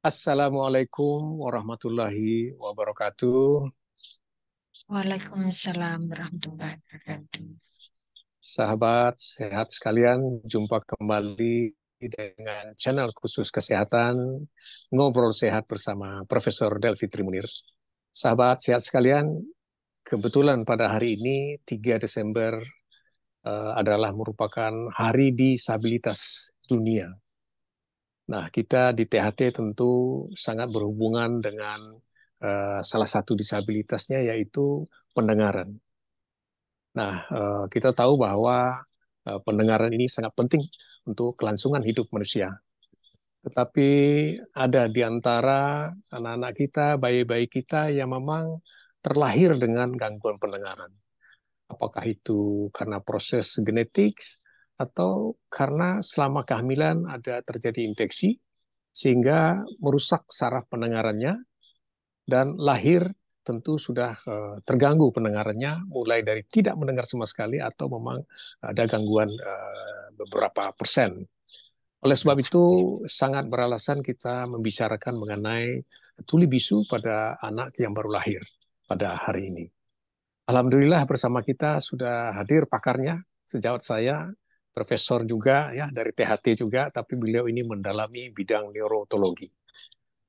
Assalamualaikum warahmatullahi wabarakatuh. Waalaikumsalam warahmatullahi wabarakatuh. Sahabat sehat sekalian, jumpa kembali dengan channel khusus kesehatan Ngobrol Sehat bersama Profesor Delvi Trimunir. Sahabat sehat sekalian, kebetulan pada hari ini 3 Desember adalah merupakan Hari Disabilitas Dunia. Nah, kita di THT tentu sangat berhubungan dengan salah satu disabilitasnya yaitu pendengaran. Nah, kita tahu bahwa pendengaran ini sangat penting untuk kelangsungan hidup manusia. Tetapi ada di antara anak-anak kita, bayi-bayi kita yang memang terlahir dengan gangguan pendengaran. Apakah itu karena proses genetik atau karena selama kehamilan ada terjadi infeksi sehingga merusak saraf pendengarannya dan lahir tentu sudah terganggu pendengarannya, mulai dari tidak mendengar sama sekali atau memang ada gangguan beberapa persen. Oleh sebab itu, sangat beralasan kita membicarakan mengenai tuli bisu pada anak yang baru lahir pada hari ini. Alhamdulillah bersama kita sudah hadir pakarnya, sejawat saya, profesor juga ya dari THT juga, tapi beliau ini mendalami bidang neurologi.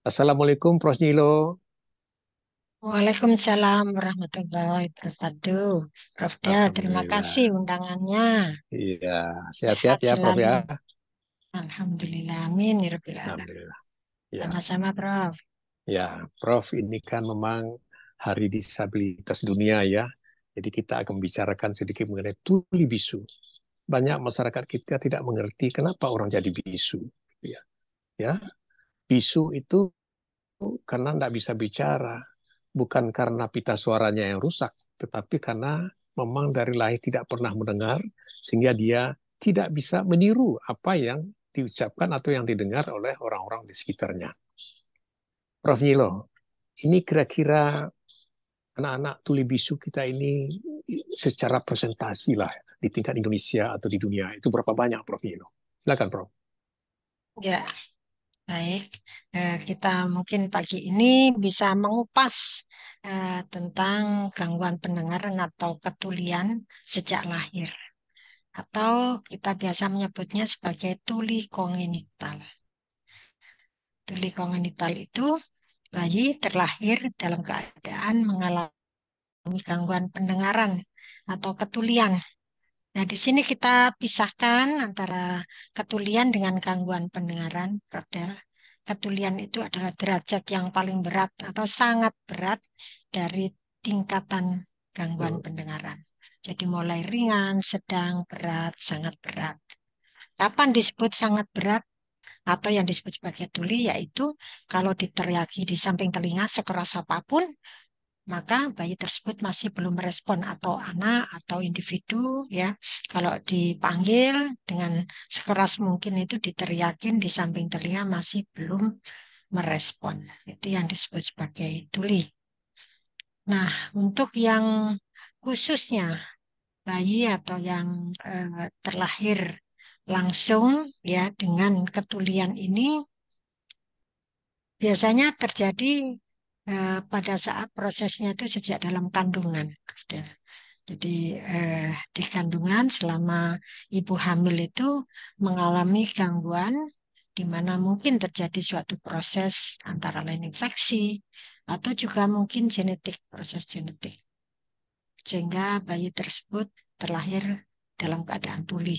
Assalamualaikum Prof. Nilo. Waalaikumsalam warahmatullahi wabarakatuh. Prof. Del, terima kasih Alhamdulillah. undangannya. Iya, sehat-sehat Sehat ya Prof ya. selalu. Alhamdulillah. Amin. Ya Rabbil Alamin. Alhamdulillah. Ya, Sama-sama, Prof. ya Prof ini kan memang Hari Disabilitas Dunia ya. Jadi kita akan membicarakan sedikit mengenai tuli bisu. Banyak masyarakat kita tidak mengerti kenapa orang jadi bisu. Ya, ya. Bisu itu karena tidak bisa bicara, bukan karena pita suaranya yang rusak, tetapi karena memang dari lahir tidak pernah mendengar, sehingga dia tidak bisa meniru apa yang diucapkan atau yang didengar oleh orang-orang di sekitarnya. Prof. Nilo, ini kira-kira anak-anak tuli bisu kita ini secara presentasi lah di tingkat Indonesia atau di dunia, itu berapa banyak Prof. Nilo? Silakan Prof. Ya, baik. Kita mungkin pagi ini bisa mengupas tentang gangguan pendengaran atau ketulian sejak lahir. Atau kita biasa menyebutnya sebagai tuli kongenital. Tuli kongenital itu bayi terlahir dalam keadaan mengalami gangguan pendengaran atau ketulian. Nah, di sini kita pisahkan antara ketulian dengan gangguan pendengaran, Prodel. Ketulian itu adalah derajat yang paling berat atau sangat berat dari tingkatan gangguan pendengaran. Jadi mulai ringan, sedang, berat, sangat berat. Kapan disebut sangat berat? Atau yang disebut sebagai tuli, yaitu kalau diteriaki di samping telinga sekeras apapun, maka bayi tersebut masih belum merespon, atau anak atau individu ya, kalau dipanggil dengan sekeras mungkin itu diteriakin di samping telinga masih belum merespon. Itu yang disebut sebagai tuli. Nah, untuk yang khususnya bayi atau yang terlahir langsung ya dengan ketulian ini biasanya terjadi pada saat prosesnya itu sejak dalam kandungan. Jadi di kandungan selama ibu hamil itu mengalami gangguan di mana mungkin terjadi suatu proses antara lain infeksi atau juga mungkin genetik, proses genetik. Sehingga bayi tersebut terlahir dalam keadaan tuli.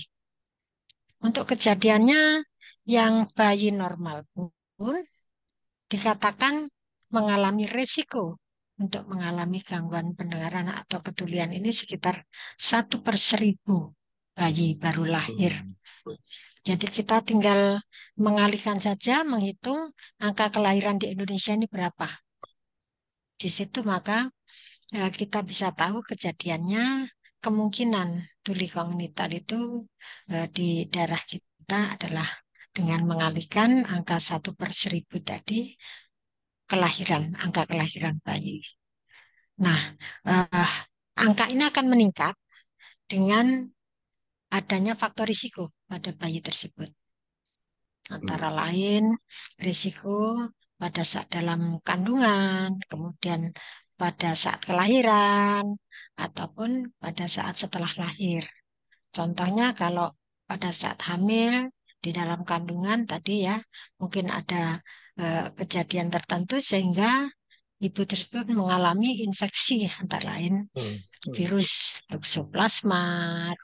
Untuk kejadiannya yang bayi normal pun dikatakan mengalami resiko untuk mengalami gangguan pendengaran atau ketulian ini sekitar 1/1000 bayi baru lahir. Jadi kita tinggal mengalihkan saja, menghitung angka kelahiran di Indonesia ini berapa. Di situ maka kita bisa tahu kejadiannya, kemungkinan tuli kongenital itu di daerah kita adalah dengan mengalihkan angka 1/1000 tadi kelahiran, angka kelahiran bayi. Nah, eh, angka ini akan meningkat dengan adanya faktor risiko pada bayi tersebut. Antara lain, risiko pada saat dalam kandungan, kemudian pada saat kelahiran, ataupun pada saat setelah lahir. Contohnya kalau pada saat hamil di dalam kandungan tadi ya, mungkin ada kejadian tertentu sehingga ibu tersebut mengalami infeksi antara lain Hmm. virus Toxoplasma,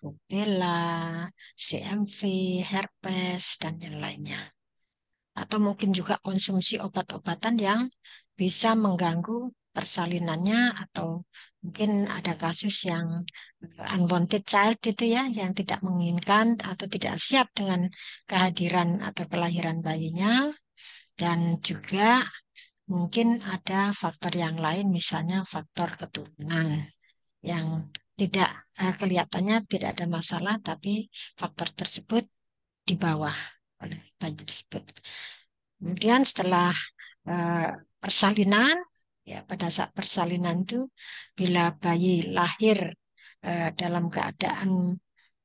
rubella, CMV, herpes, dan yang lainnya. Atau mungkin juga konsumsi obat-obatan yang bisa mengganggu persalinannya atau mungkin ada kasus yang unwanted child itu ya, yang tidak menginginkan atau tidak siap dengan kehadiran atau kelahiran bayinya. Dan juga mungkin ada faktor yang lain, misalnya faktor keturunan yang tidak kelihatannya tidak ada masalah, tapi faktor tersebut di bawah oleh bayi tersebut. Kemudian setelah eh, persalinan, ya pada saat persalinan itu bila bayi lahir dalam keadaan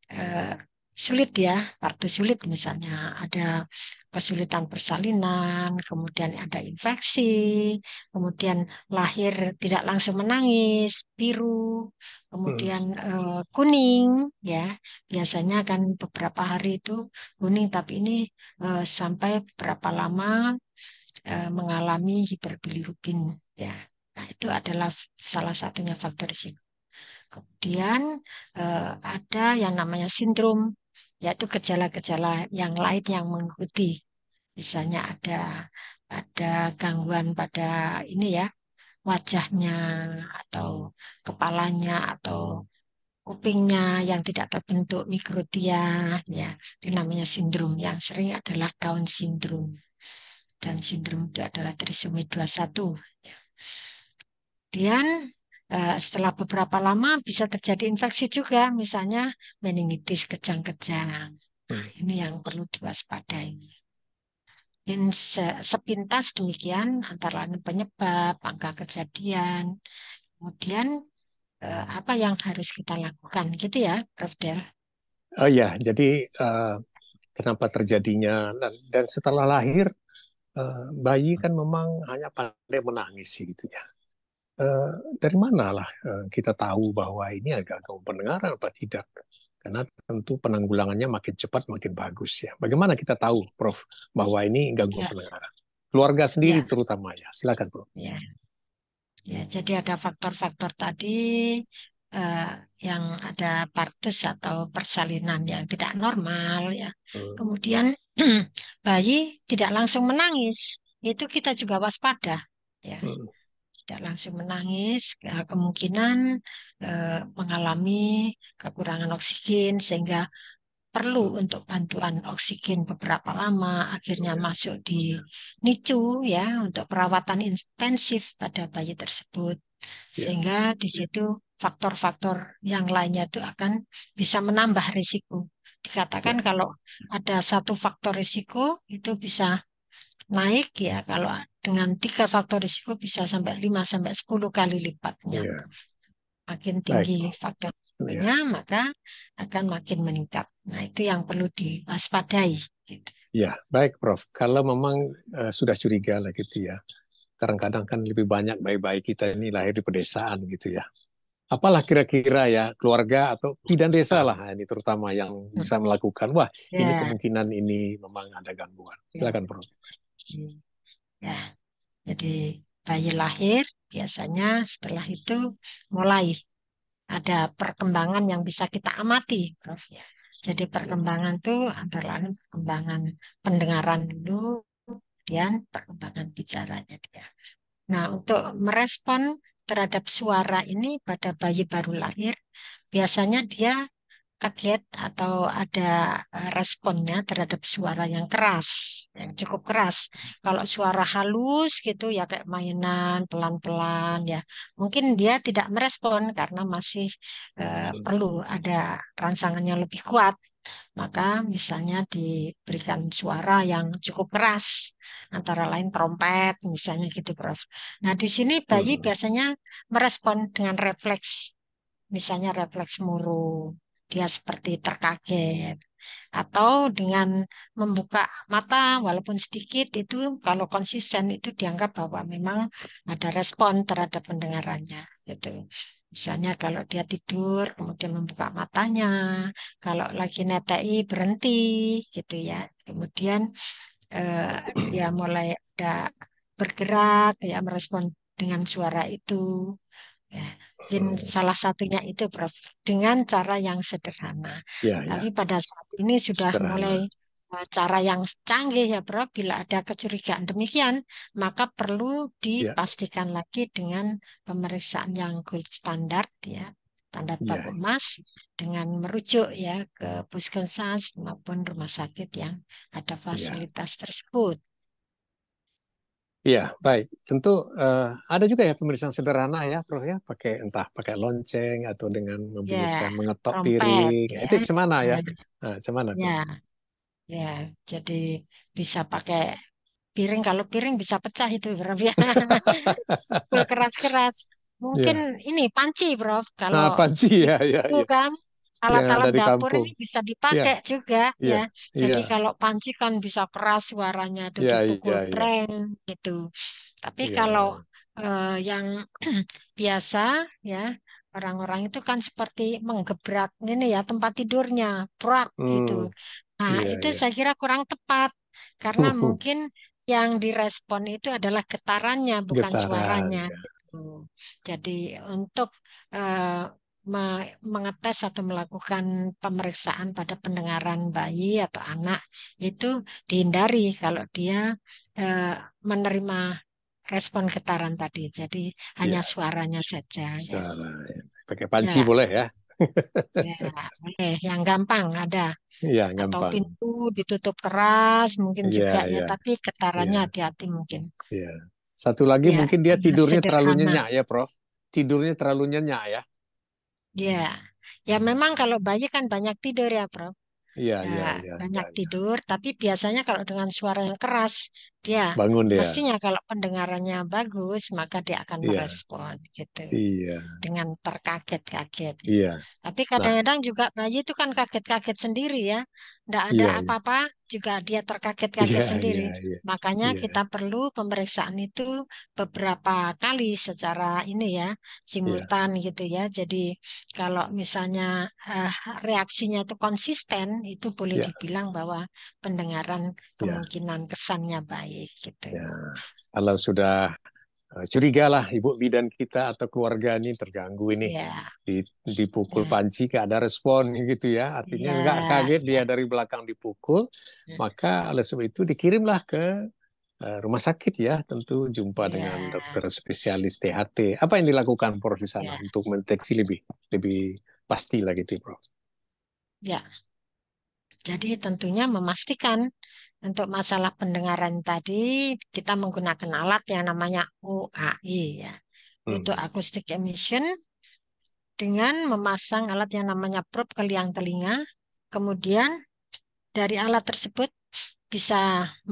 eh, sulit ya, waktu sulit misalnya ada kesulitan persalinan, kemudian ada infeksi, kemudian lahir tidak langsung menangis, biru, Hmm. kemudian kuning ya, biasanya kan beberapa hari itu kuning, tapi ini sampai berapa lama mengalami hiperbilirubin ya. Nah, itu adalah salah satunya faktor risiko. Kemudian ada yang namanya sindrom, yaitu gejala-gejala yang lain yang mengikuti. Misalnya ada gangguan pada ini ya, wajahnya atau kepalanya atau kupingnya yang tidak terbentuk mikrotia, ya, itu namanya sindrom. Yang sering adalah Down syndrome. Down syndrome itu adalah trisomi 21. Kemudian setelah beberapa lama bisa terjadi infeksi juga, misalnya meningitis kejang-kejang. Nah, Hmm. ini yang perlu diwaspadai. Dan sepintas demikian antara lain penyebab, angka kejadian, kemudian apa yang harus kita lakukan, gitu ya, Prof. Del. Oh ya, jadi kenapa terjadinya dan setelah lahir bayi kan memang hanya pandai menangis sih gitu ya. Eh, dari mana lah kita tahu bahwa ini agak gangguan pendengaran apa tidak? Karena tentu penanggulangannya makin cepat makin bagus ya. Bagaimana kita tahu, Prof, bahwa ini gangguan Ya, pendengaran? Keluarga sendiri ya, terutama ya. Silakan, Prof. ya. Ya, jadi ada faktor-faktor tadi eh, yang ada partus atau persalinan yang tidak normal ya. Hmm. Kemudian bayi tidak langsung menangis, itu kita juga waspada ya. Hmm. Tidak langsung menangis, kemungkinan mengalami kekurangan oksigen sehingga perlu Hmm. untuk bantuan oksigen beberapa lama, akhirnya Ya, masuk di NICU ya untuk perawatan intensif pada bayi tersebut. ya, Sehingga di situ faktor-faktor yang lainnya itu akan bisa menambah risiko. Dikatakan ya, kalau ada satu faktor risiko itu bisa naik ya, kalau dengan tiga faktor risiko bisa sampai 5 sampai 10 kali lipatnya. ya. Makin Baik, tinggi Prof. faktor risikonya, Ya, maka akan makin meningkat. Nah, itu yang perlu diwaspadai. Gitu. ya, baik, Prof. Kalau memang sudah curiga lah gitu ya. Kadang-kadang kan lebih banyak bayi-bayi kita ini lahir di pedesaan gitu ya. Apalah kira-kira ya keluarga atau bidan desa lah ini terutama yang bisa melakukan. Wah, ini Ya, kemungkinan ini memang ada gangguan. ya, Silakan, Prof. ya. Jadi bayi lahir biasanya setelah itu mulai ada perkembangan yang bisa kita amati, Prof. Ya. Jadi perkembangan itu antara lain perkembangan pendengaran dulu, kemudian perkembangan bicaranya dia. Nah, untuk merespon terhadap suara ini pada bayi baru lahir, biasanya dia kaget atau ada responnya terhadap suara yang keras, yang cukup keras. Kalau suara halus gitu ya kayak mainan pelan-pelan ya, mungkin dia tidak merespon karena masih perlu ada rangsangan yang lebih kuat. Maka misalnya diberikan suara yang cukup keras, antara lain trompet misalnya gitu, Prof. Nah, di sini bayi Hmm. biasanya merespon dengan refleks. Misalnya refleks murung, dia seperti terkaget. Atau dengan membuka mata walaupun sedikit itu kalau konsisten itu dianggap bahwa memang ada respon terhadap pendengarannya gitu. Misalnya kalau dia tidur kemudian membuka matanya, kalau lagi netei berhenti gitu ya. Kemudian eh, dia mulai ada bergerak ya merespon dengan suara itu. Ya, mungkin salah satunya itu, Prof, dengan cara yang sederhana. Ya, Tapi ya, pada saat ini sudah mulai sederhana. cara yang canggih ya, Prof. Bila ada kecurigaan demikian, maka perlu Ya, dipastikan lagi dengan pemeriksaan yang gold standar ya, standar ya, baku emas dengan merujuk ya ke puskesmas maupun rumah sakit yang ada ya. fasilitas tersebut. Iya, baik. Tentu ada juga ya pemeriksaan sederhana ya, Prof ya, pakai entah pakai lonceng atau dengan Ya, membunyikan mengetok trompet piring. ya. Itu cemana ya? Ya, Nah, cemana tuh? ya. Ya, jadi bisa pakai piring. Kalau piring bisa pecah itu, Bro. Ya. Pukul keras-keras. Mungkin Ya, ini panci, Bro. Kalau panci ya, ya, itu ya. kan Yang alat-alat ada di dapur kampung. ini bisa Ya, dipakai juga ya. iya, Jadi iya, kalau panci kan bisa keras suaranya itu iya, dipukul iya, iya, breng gitu. Tapi kalau iya, yang biasa ya orang-orang itu kan seperti menggebrak ini ya tempat tidurnya, prak gitu. hmm, Nah, iya, itu iya. saya kira kurang tepat karena mungkin yang direspon itu adalah getarannya bukan Getaran, suaranya ya, gitu. Jadi untuk eh, mengetes atau melakukan pemeriksaan pada pendengaran bayi atau anak itu dihindari kalau dia eh, menerima respon getaran tadi. Jadi hanya iya, suaranya saja ya. suara. Ya. Pakai panci Ya, boleh ya? ya, boleh. Yang gampang ada. Iya, Atau gampang. pintu ditutup keras mungkin Iya, juga ya. iya, Tapi getarannya iya. hati-hati mungkin. Iya. Satu lagi Ya, mungkin dia ya tidurnya terlalu sederhana. nyenyak ya, Prof. Tidurnya terlalu nyenyak ya. Ya, ya memang kalau bayi kan banyak tidur ya, Prof. Iya, Ya, iya, iya, iya, banyak iya. tidur, tapi biasanya kalau dengan suara yang keras, dia Bangun dia. mestinya kalau pendengarannya bagus, maka dia akan Iya, merespon gitu iya, dengan terkaget-kaget. iya. Tapi Nah, kadang-kadang juga bayi itu kan kaget-kaget sendiri ya. Tidak ada iya, iya, apa-apa, juga dia iya, terkaget-kaget sendiri. iya, iya, Makanya iya, kita perlu pemeriksaan itu beberapa kali secara ini ya, iya, simultan gitu ya. Jadi kalau misalnya eh, reaksinya itu konsisten, itu boleh iya, dibilang bahwa pendengaran iya, kemungkinan kesannya baik gitu. iya. Kalau sudah curiga lah ibu bidan kita atau keluarga ini terganggu ini Ya, dipukul ya, panci gak ada respon gitu ya. Artinya nggak ya, kaget dia ya. dari belakang dipukul, maka oleh sebab itu dikirimlah ke rumah sakit ya, tentu jumpa dengan Ya, dokter spesialis THT. Apa yang dilakukan Prof di sana ya, untuk mendeteksi lebih lebih pasti lah gitu, Prof? ya. Jadi tentunya memastikan untuk masalah pendengaran tadi kita menggunakan alat yang namanya UAI ya. Itu Hmm. acoustic emission dengan memasang alat yang namanya probe ke liang telinga. Kemudian dari alat tersebut bisa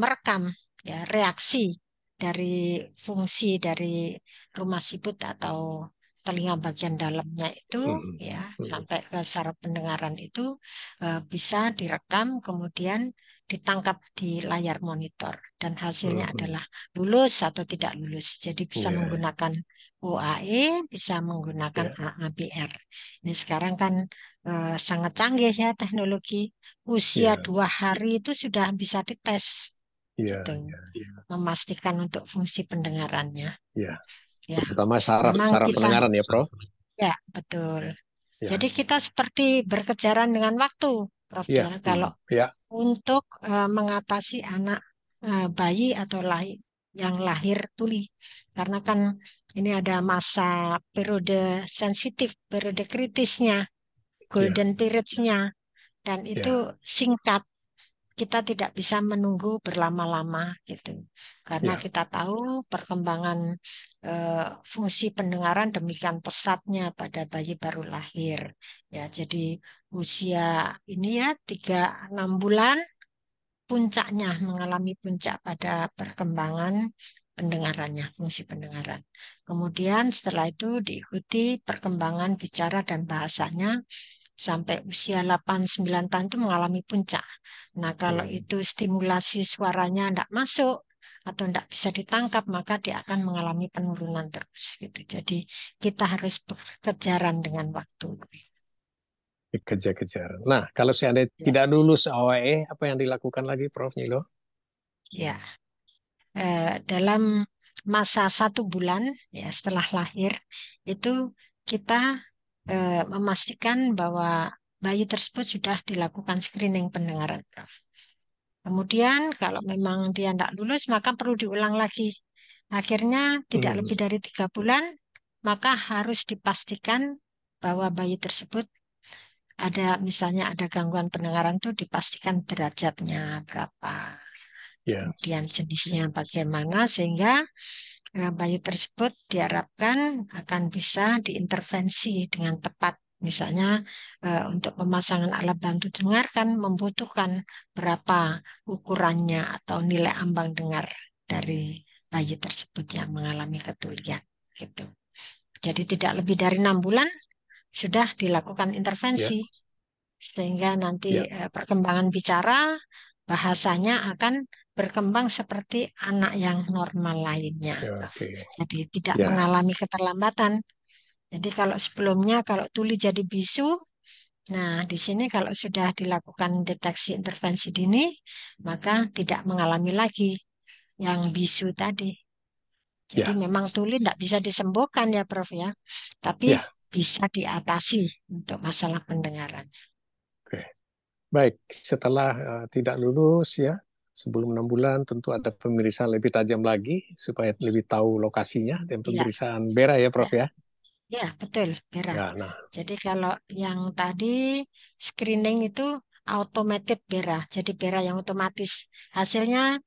merekam ya reaksi dari fungsi dari rumah siput atau telinga bagian dalamnya itu Hmm. ya Hmm. sampai ke saraf pendengaran itu bisa direkam kemudian ditangkap di layar monitor dan hasilnya Hmm. adalah lulus atau tidak lulus. Jadi bisa Ya, menggunakan UAE, bisa menggunakan ya, AABR. Ini sekarang kan sangat canggih ya teknologi. Usia ya, 2 hari itu sudah bisa dites, ya, gitu, ya, memastikan untuk fungsi pendengarannya. ya. Ya, Terutama saraf memang saraf kita, pendengaran ya, Prof. ya betul. Ya, Jadi kita seperti berkejaran dengan waktu, Prof. ya, Ya. Kalau ya, untuk mengatasi anak bayi atau yang lahir tuli, karena kan ini ada masa periode sensitif, periode kritisnya, ya, golden periods-nya, dan itu ya, singkat. Kita tidak bisa menunggu berlama-lama gitu. Karena ya, kita tahu perkembangan fungsi pendengaran demikian pesatnya pada bayi baru lahir. Ya, jadi usia ini ya 3 6 bulan puncaknya mengalami puncak pada perkembangan pendengarannya, fungsi pendengaran. Kemudian setelah itu diikuti perkembangan bicara dan bahasanya sampai usia 8-9 tahun itu mengalami puncak. Nah, kalau itu stimulasi suaranya tidak masuk atau tidak bisa ditangkap, maka dia akan mengalami penurunan terus gitu. Jadi kita harus berkejaran dengan waktu. Kejar-kejar. Nah, kalau seandainya Ya, tidak lulus AOE, apa yang dilakukan lagi, Prof. Nilo? ya. Dalam masa 1 bulan ya setelah lahir itu kita memastikan bahwa bayi tersebut sudah dilakukan screening pendengaran, Prof. Kemudian kalau memang dia tidak lulus, maka perlu diulang lagi. Akhirnya tidak Hmm, lebih dari 3 bulan, maka harus dipastikan bahwa bayi tersebut misalnya ada gangguan pendengaran itu dipastikan derajatnya berapa, ya, kemudian jenisnya bagaimana, sehingga bayi tersebut diharapkan akan bisa diintervensi dengan tepat. Misalnya untuk pemasangan alat bantu dengar kan membutuhkan berapa ukurannya atau nilai ambang dengar dari bayi tersebut yang mengalami ketulian. Gitu. Jadi tidak lebih dari 6 bulan sudah dilakukan ya, intervensi sehingga nanti ya. perkembangan bicara bahasanya akan berkembang seperti anak yang normal lainnya, Ya, Prof. oke. Jadi tidak Ya, mengalami keterlambatan. Jadi kalau sebelumnya kalau tuli jadi bisu, nah di sini kalau sudah dilakukan deteksi intervensi dini, maka tidak mengalami lagi yang bisu tadi. Jadi ya, memang tuli tidak bisa disembuhkan ya, Prof ya, tapi ya. bisa diatasi untuk masalah pendengaran. Oke. Baik, setelah tidak lulus ya, sebelum 6 bulan tentu ada pemeriksaan lebih tajam lagi supaya lebih tahu lokasinya dan Iya, pemeriksaan BERA ya, ya. Prof ya. Ya, betul, Vera. Ya, nah, Jadi kalau yang tadi screening itu automated Vera. Jadi Vera yang otomatis. Hasilnya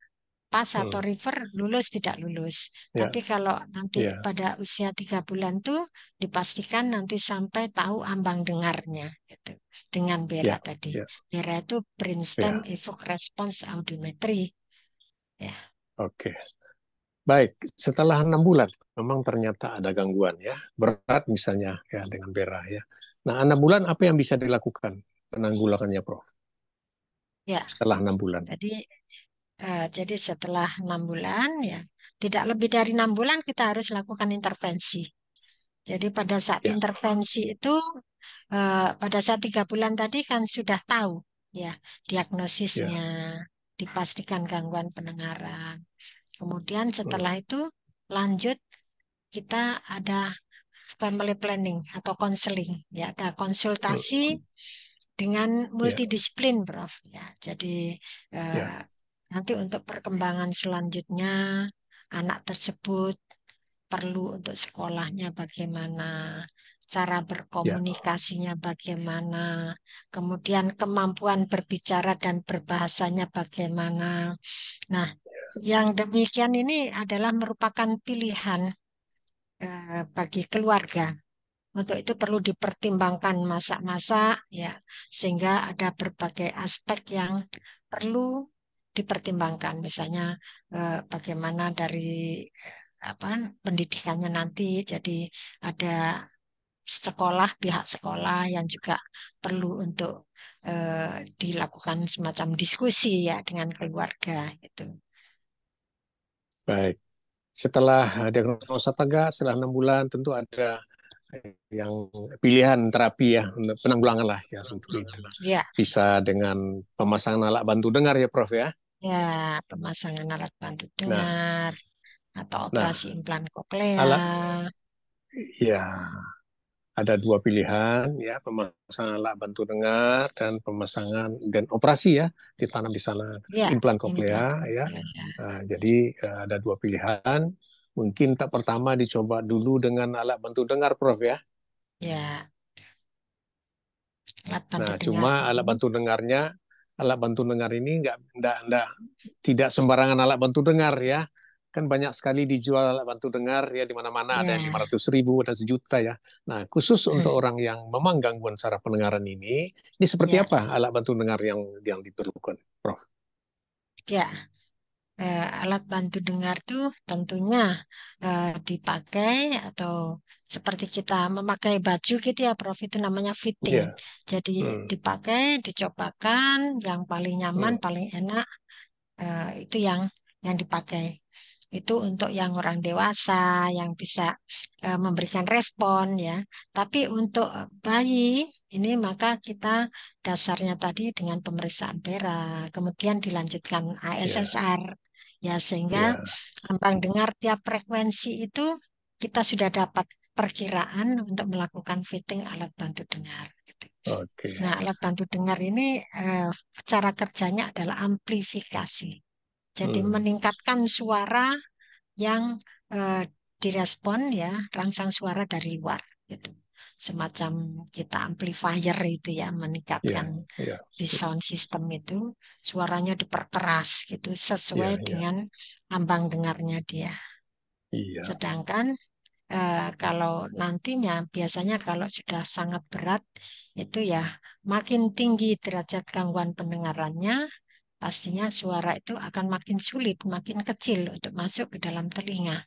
pas atau hmm, refer, lulus tidak lulus. ya, Tapi kalau nanti ya, pada usia 3 bulan tuh dipastikan nanti sampai tahu ambang dengarnya gitu. Dengan Vera ya, tadi. ya, Vera itu brainstem ya. evoked response audiometry. Ya, Oke. Baik, setelah 6 bulan, memang ternyata ada gangguan ya, berat misalnya ya dengan BERA ya. Nah, 6 bulan apa yang bisa dilakukan penanggulangannya, Prof? ya. Setelah 6 bulan, Jadi setelah 6 bulan ya tidak lebih dari 6 bulan kita harus lakukan intervensi. Jadi pada saat ya, intervensi itu pada saat 3 bulan tadi kan sudah tahu ya ya, diagnosisnya, dipastikan gangguan pendengaran. Kemudian hmm, setelah itu lanjut kita ada family planning atau counseling ya ada konsultasi hmm, dengan ya, multidisiplin, Prof. Ya, jadi ya, eh, nanti untuk perkembangan selanjutnya anak tersebut perlu untuk sekolahnya bagaimana, cara ya, berkomunikasinya bagaimana, kemudian kemampuan berbicara dan berbahasanya bagaimana. Nah, yang demikian ini adalah merupakan pilihan bagi keluarga. Untuk itu perlu dipertimbangkan masa-masa ya, sehingga ada berbagai aspek yang perlu dipertimbangkan. Misalnya bagaimana dari apa pendidikannya nanti. Jadi ada pihak sekolah yang juga perlu untuk dilakukan semacam diskusi ya dengan keluarga gitu. baik. Setelah diagnosa tegak, setelah 6 bulan tentu ada yang pilihan terapi ya, penanggulangan lah ya untuk itu. Ya, Bisa dengan pemasangan alat bantu dengar ya, Prof ya. ya pemasangan alat bantu Nah, dengar atau nah, operasi implan koklea. alat ya ada dua pilihan ya, pemasangan alat bantu dengar dan pemasangan dan operasi ya, ditanam di sana Ya, implan koklea implan ya. koklea. Jadi ada dua pilihan. Mungkin tak pertama dicoba dulu dengan alat bantu dengar, Prof ya. Ya, alat bantu Nah, dengar cuma ini. alat bantu dengar ini nggak tidak sembarangan alat bantu dengar ya. Kan banyak sekali dijual alat bantu dengar ya di mana-mana ada yang Ya, 500.000 ada sejuta ya. Nah, khusus untuk hmm, orang yang memang gangguan saraf pendengaran ini seperti ya, apa alat bantu dengar yang diperlukan, Prof? ya. alat bantu dengar tuh tentunya dipakai atau seperti kita memakai baju gitu ya, Prof, itu namanya fitting. Ya. Jadi Hmm. dipakai, dicobakan, yang paling nyaman, Hmm. paling enak itu yang dipakai. Itu untuk yang orang dewasa yang bisa memberikan respon ya. Tapi untuk bayi ini maka kita dasarnya tadi dengan pemeriksaan pera, kemudian dilanjutkan Ya. ASSR ya, sehingga Ya. ambang dengar tiap frekuensi itu kita sudah dapat perkiraan untuk melakukan fitting alat bantu dengar, gitu. Oke. Nah, alat bantu dengar ini cara kerjanya adalah amplifikasi. Jadi Hmm. meningkatkan suara yang eh, direspon ya, rangsang suara dari luar gitu. Semacam kita amplifier itu ya, meningkatkan Ya. Ya. di sound system itu suaranya diperkeras gitu sesuai Ya. Ya. dengan ambang dengarnya dia. Iya. Sedangkan kalau nantinya biasanya kalau sudah sangat berat itu ya makin tinggi derajat gangguan pendengarannya, pastinya suara itu akan makin sulit, makin kecil untuk masuk ke dalam telinga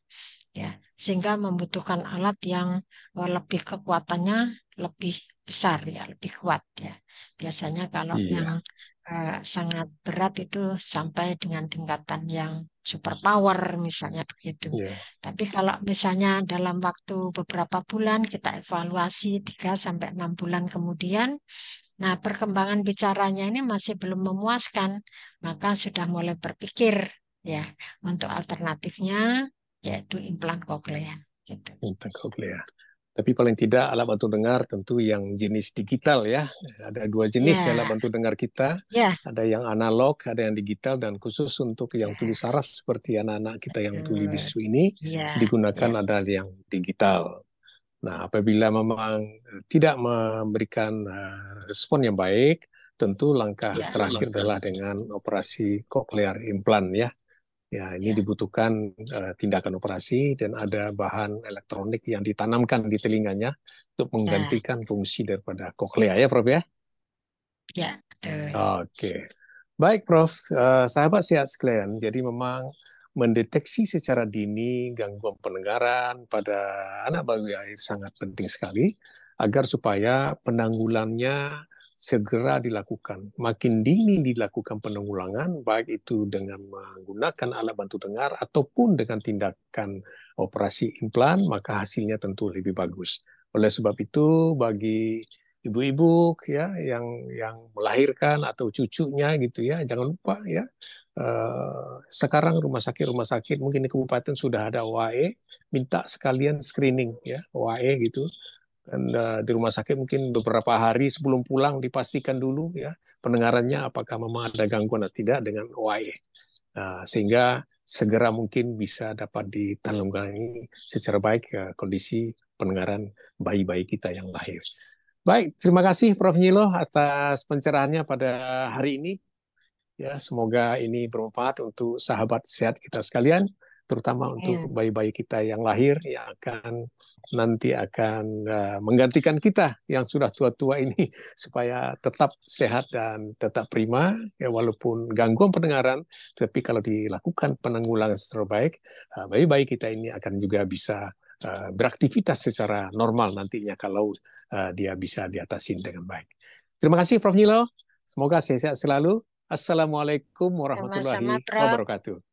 ya, sehingga membutuhkan alat yang lebih kekuatannya lebih besar ya, lebih kuat ya. Biasanya kalau yang Iya. sangat berat itu sampai dengan tingkatan yang super power misalnya begitu. Ya. Tapi kalau misalnya dalam waktu beberapa bulan kita evaluasi 3 sampai 6 bulan kemudian, nah perkembangan bicaranya ini masih belum memuaskan, maka sudah mulai berpikir ya untuk alternatifnya yaitu implan koklea gitu. Tentang cochlear. Tapi paling tidak alat bantu dengar tentu yang jenis digital ya. Ada dua jenis ya alat Ya, bantu dengar kita. ya, Ada yang analog, ada yang digital, dan khusus untuk yang ya, tuli saraf seperti anak-anak kita yang tuli betul. bisu ini Ya, digunakan ya, ada yang digital. Nah, apabila memang tidak memberikan respon yang baik, tentu langkah ya, terakhir adalah dengan operasi cochlear implant ya. Ya, ini ya, dibutuhkan tindakan operasi dan ada bahan elektronik yang ditanamkan di telinganya untuk ya, menggantikan fungsi daripada koklea ya, Prof ya. ya, betul. Oke. Baik, Prof. Sahabat sehat sekalian, jadi memang mendeteksi secara dini gangguan pendengaran pada anak bayi air sangat penting sekali agar supaya penanggulannya segera dilakukan. Makin dini dilakukan penanggulangan, baik itu dengan menggunakan alat bantu dengar ataupun dengan tindakan operasi implan, maka hasilnya tentu lebih bagus. Oleh sebab itu, bagi ibu-ibu ya yang melahirkan atau cucunya gitu ya, jangan lupa ya, sekarang rumah sakit mungkin di kabupaten sudah ada OAE, minta sekalian screening ya OAE gitu, dan di rumah sakit mungkin beberapa hari sebelum pulang dipastikan dulu ya pendengarannya apakah memang ada gangguan atau tidak dengan OAE. Sehingga segera mungkin bisa dapat ditangani secara baik kondisi pendengaran bayi-bayi kita yang lahir. Baik, terima kasih Prof. Nyilo atas pencerahannya pada hari ini. Ya, semoga ini bermanfaat untuk sahabat sehat kita sekalian, terutama untuk Ya, bayi-bayi kita yang lahir yang nanti akan menggantikan kita yang sudah tua-tua ini supaya tetap sehat dan tetap prima ya, walaupun gangguan pendengaran, tapi kalau dilakukan penanggulangan secara baik, bayi-bayi kita ini akan juga bisa beraktivitas secara normal nantinya kalau dia bisa diatasi dengan baik. Terima kasih Prof. Nilo. Semoga sehat selalu. Assalamualaikum sama-sama, warahmatullahi Prof. wabarakatuh.